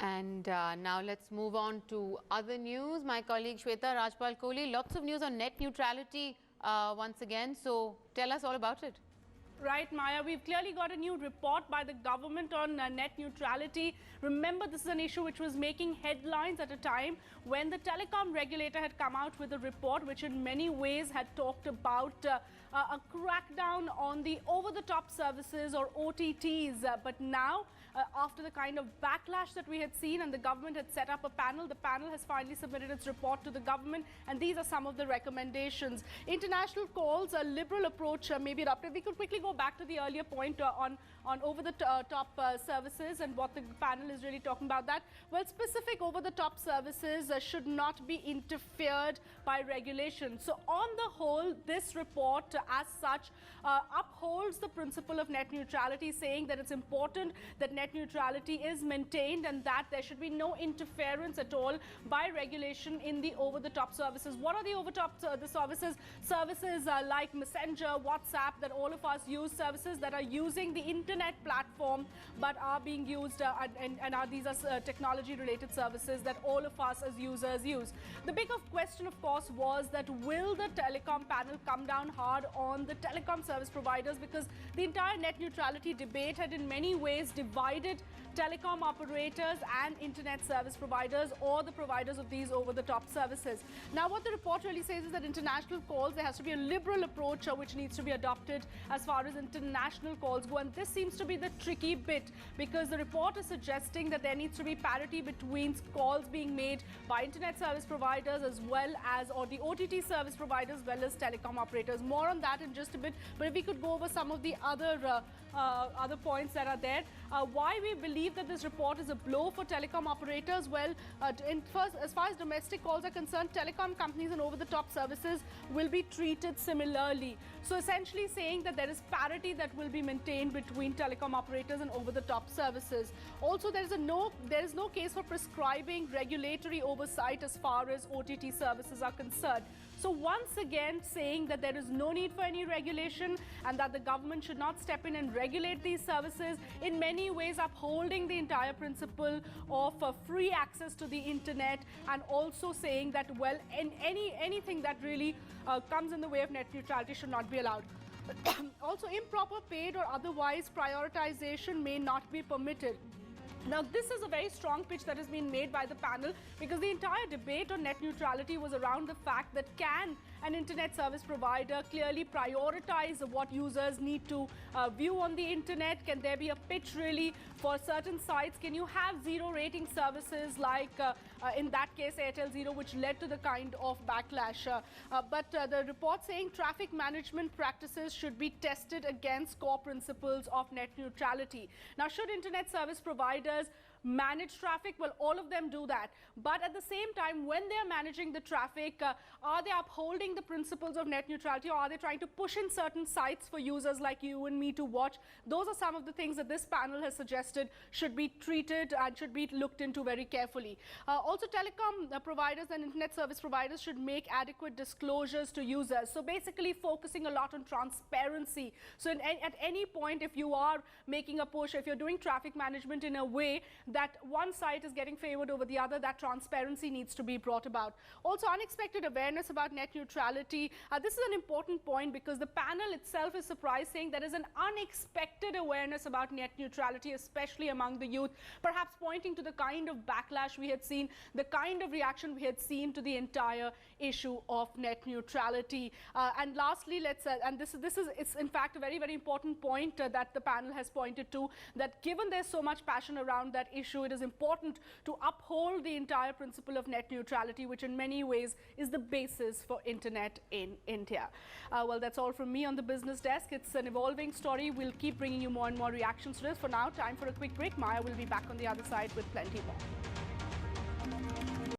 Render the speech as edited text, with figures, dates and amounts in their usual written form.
And now let's move on to other news. My colleague Shweta Rajpal Kohli, lots of news on net neutrality once again. So tell us all about it. Right, Maya, we've clearly got a new report by the government on net neutrality. Remember, this is an issue which was making headlines at a time when the telecom regulator had come out with a report which in many ways had talked about a crackdown on the over-the-top services or OTTs. But now, after the kind of backlash that we had seen and the government had set up a panel, the panel has finally submitted its report to the government, and these are some of the recommendations. International calls a liberal approach may be adopted. We could quickly go back to the earlier point on over-the-top services and what the panel is really talking about that. Well, specific over-the-top services should not be interfered by regulation. So on the whole, this report as such upholds the principle of net neutrality, saying that it's important that net neutrality is maintained and that there should be no interference at all by regulation in the over-the-top services. What are the over-the-top services? Services like Messenger, WhatsApp, that all of us use, services that are using the internet platform but are being used these are technology related services that all of us as users use. The big question, of course, was that will the telecom panel come down hard on the telecom service providers, because the entire net neutrality debate had in many ways divided telecom operators and internet service providers, or the providers of these over-the-top services. Now, what the report really says is that international calls, there has to be a liberal approach which needs to be adopted as far as international calls go, and this seems to be the tricky bit, because the report is suggesting that there needs to be parity between calls being made by internet service providers as well as, or the OTT service providers as well as telecom operators. More on that in just a bit, but if we could go over some of the other points that are there. Why we believe that this report is a blow for telecom operators? Well, as far as domestic calls are concerned, telecom companies and over-the-top services will be treated similarly. So essentially saying that there is parity that will be maintained between telecom operators and over-the-top services. Also, there is no case for prescribing regulatory oversight as far as OTT services are concerned. So once again saying that there is no need for any regulation and that the government should not step in and regulate these services, in many ways upholding the entire principle of free access to the internet, and also saying that, well, anything that really comes in the way of net neutrality should not be allowed. Also, improper paid or otherwise prioritization may not be permitted. Now, this is a very strong pitch that has been made by the panel, because the entire debate on net neutrality was around the fact that can an internet service provider clearly prioritize what users need to view on the internet? Can there be a pitch really for certain sites? Can you have zero rating services like in that case Airtel Zero, which led to the kind of backlash? But the report saying traffic management practices should be tested against core principles of net neutrality. Now, should internet service providers manage traffic? Well, all of them do that. But at the same time, when they're managing the traffic, are they upholding the principles of net neutrality, or are they trying to push in certain sites for users like you and me to watch? Those are some of the things that this panel has suggested should be treated and should be looked into very carefully. Also, telecom providers and internet service providers should make adequate disclosures to users. So basically focusing a lot on transparency. So at any point, if you are making a push, if you're doing traffic management in a way that one site is getting favored over the other, that transparency needs to be brought about. Also, unexpected awareness about net neutrality. This is an important point, because the panel itself is surprised, saying there is an unexpected awareness about net neutrality, especially among the youth, perhaps pointing to the kind of backlash we had seen, the kind of reaction we had seen to the entire issue of net neutrality. And lastly, and this is it's in fact a very, very important point that the panel has pointed to, that given there's so much passion around that issue, it is important to uphold the entire principle of net neutrality, which in many ways is the basis for internet in India. Well, that's all from me on the business desk. It's an evolving story. We'll keep bringing you more and more reactions to this. For now, time for a quick break. Maya will be back on the other side with plenty more.